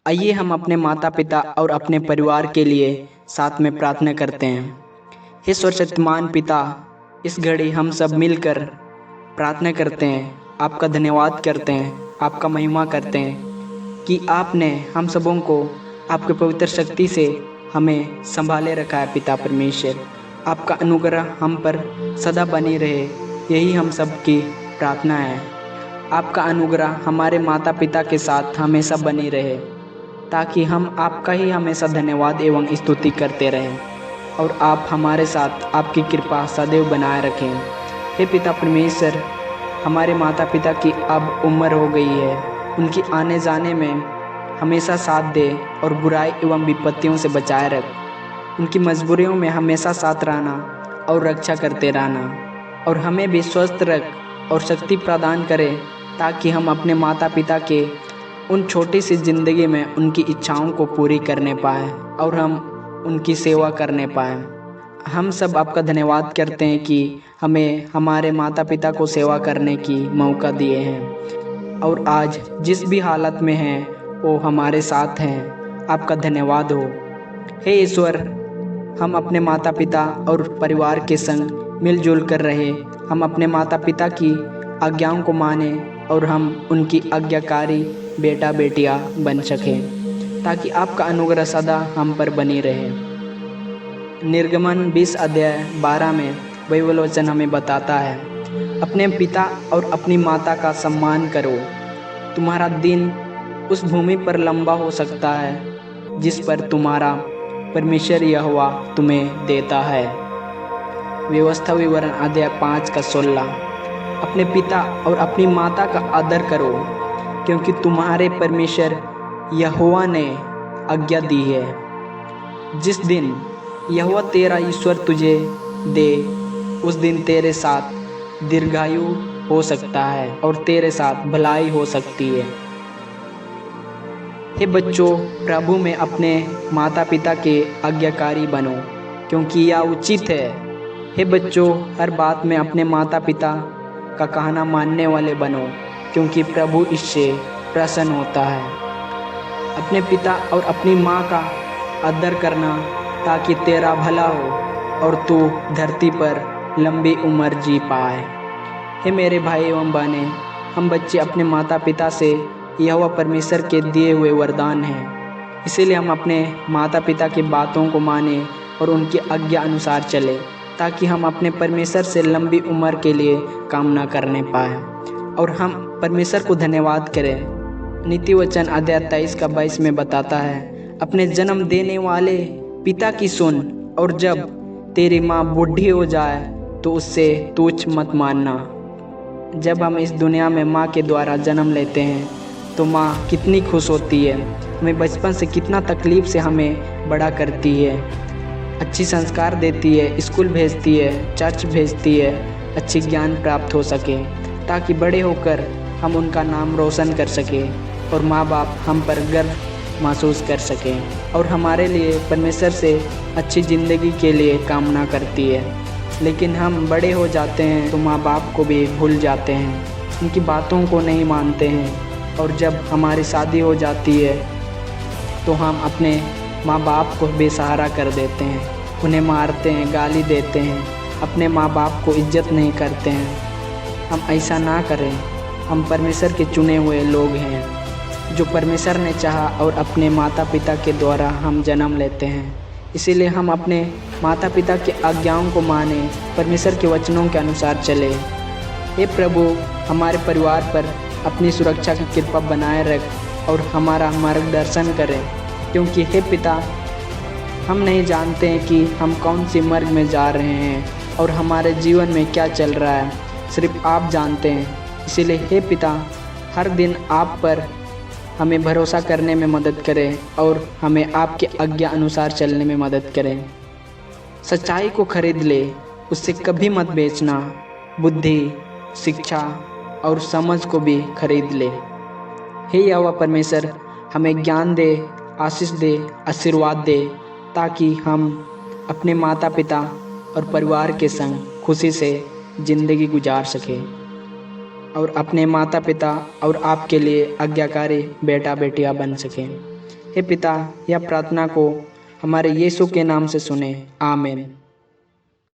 आइए हम अपने माता पिता और अपने परिवार के लिए साथ में प्रार्थना करते हैं। हे सर्वशक्तिमान पिता, इस घड़ी हम सब मिलकर प्रार्थना करते हैं, आपका धन्यवाद करते हैं, आपका महिमा करते हैं कि आपने हम सबों को आपके पवित्र शक्ति से हमें संभाले रखा है। पिता परमेश्वर, आपका अनुग्रह हम पर सदा बनी रहे, यही हम सब की प्रार्थना है। आपका अनुग्रह हमारे माता पिता के साथ हमेशा बनी रहे, ताकि हम आपका ही हमेशा धन्यवाद एवं स्तुति करते रहें और आप हमारे साथ आपकी कृपा सदैव बनाए रखें। हे पिता परमेश्वर, हमारे माता पिता की अब उम्र हो गई है, उनकी आने जाने में हमेशा साथ दे और बुराई एवं विपत्तियों से बचाए रख। उनकी मजबूरियों में हमेशा साथ रहना और रक्षा करते रहना, और हमें भी स्वस्थ रख और शक्ति प्रदान करें, ताकि हम अपने माता पिता के उन छोटी सी ज़िंदगी में उनकी इच्छाओं को पूरी करने पाएँ और हम उनकी सेवा करने पाएँ। हम सब आपका धन्यवाद करते हैं कि हमें हमारे माता पिता को सेवा करने की मौका दिए हैं, और आज जिस भी हालत में हैं वो हमारे साथ हैं। आपका धन्यवाद हो। हे ईश्वर, हम अपने माता पिता और परिवार के संग मिलजुल कर रहे, हम अपने माता पिता की आज्ञाओं को माने और हम उनकी आज्ञाकारी बेटा बेटियां बन सकें, ताकि आपका अनुग्रह सदा हम पर बनी रहे। निर्गमन 20 अध्याय 12 में बाइबल वचन हमें बताता है, अपने पिता और अपनी माता का सम्मान करो, तुम्हारा दिन उस भूमि पर लंबा हो सकता है जिस पर तुम्हारा परमेश्वर यहोवा तुम्हें देता है। व्यवस्था विवरण अध्याय 5 का 16। अपने पिता और अपनी माता का आदर करो, क्योंकि तुम्हारे परमेश्वर यहोवा ने आज्ञा दी है। जिस दिन यहोवा तेरा ईश्वर तुझे दे, उस दिन तेरे साथ दीर्घायु हो सकता है और तेरे साथ भलाई हो सकती है। हे बच्चों, प्रभु में अपने माता पिता के आज्ञाकारी बनो, क्योंकि यह उचित है। हे बच्चों, हर बात में अपने माता पिता का कहना मानने वाले बनो, क्योंकि प्रभु इससे प्रसन्न होता है। अपने पिता और अपनी माँ का आदर करना, ताकि तेरा भला हो और तू धरती पर लंबी उम्र जी पाए। हे मेरे भाई एवं बहनें, हम बच्चे अपने माता पिता से यहोवा परमेश्वर के दिए हुए वरदान हैं, इसीलिए हम अपने माता पिता की बातों को माने और उनकी आज्ञा अनुसार चले, ताकि हम अपने परमेश्वर से लंबी उम्र के लिए कामना करने पाएँ और हम परमेश्वर को धन्यवाद करें। नीति वचन अध्याय 23 का 22 में बताता है, अपने जन्म देने वाले पिता की सुन, और जब तेरी माँ बूढ़ी हो जाए तो उससे तुच्छ मत मानना। जब हम इस दुनिया में माँ के द्वारा जन्म लेते हैं तो माँ कितनी खुश होती है, हमें बचपन से कितना तकलीफ़ से हमें बड़ा करती है, अच्छी संस्कार देती है, स्कूल भेजती है, चर्च भेजती है, अच्छी ज्ञान प्राप्त हो सके, ताकि बड़े होकर हम उनका नाम रोशन कर सकें और माँ बाप हम पर गर्व महसूस कर सकें और हमारे लिए परमेश्वर से अच्छी ज़िंदगी के लिए कामना करती है। लेकिन हम बड़े हो जाते हैं तो माँ बाप को भी भूल जाते हैं, उनकी बातों को नहीं मानते हैं, और जब हमारी शादी हो जाती है तो हम अपने माँ बाप को बेसहारा कर देते हैं, उन्हें मारते हैं, गाली देते हैं, अपने माँ बाप को इज्जत नहीं करते हैं। हम ऐसा ना करें। हम परमेश्वर के चुने हुए लोग हैं, जो परमेश्वर ने चाहा और अपने माता पिता के द्वारा हम जन्म लेते हैं। इसीलिए हम अपने माता पिता की आज्ञाओं को माने, परमेश्वर के वचनों के अनुसार चले। हे प्रभु, हमारे परिवार पर अपनी सुरक्षा की कृपा बनाए रख और हमारा मार्गदर्शन करें, क्योंकि हे पिता, हम नहीं जानते हैं कि हम कौन सी मार्ग में जा रहे हैं और हमारे जीवन में क्या चल रहा है, सिर्फ आप जानते हैं। इसीलिए हे पिता, हर दिन आप पर हमें भरोसा करने में मदद करें और हमें आपके आज्ञा अनुसार चलने में मदद करें। सच्चाई को खरीद ले, उससे कभी मत बेचना। बुद्धि, शिक्षा और समझ को भी खरीद ले। हे यहोवा परमेश्वर, हमें ज्ञान दे, आशीष दे, आशीर्वाद दे, ताकि हम अपने माता पिता और परिवार के संग खुशी से ज़िंदगी गुजार सकें और अपने माता पिता और आपके लिए आज्ञाकारी बेटा बेटियां बन सकें। हे पिता, यह प्रार्थना को हमारे यीशु के नाम से सुने, आमीन।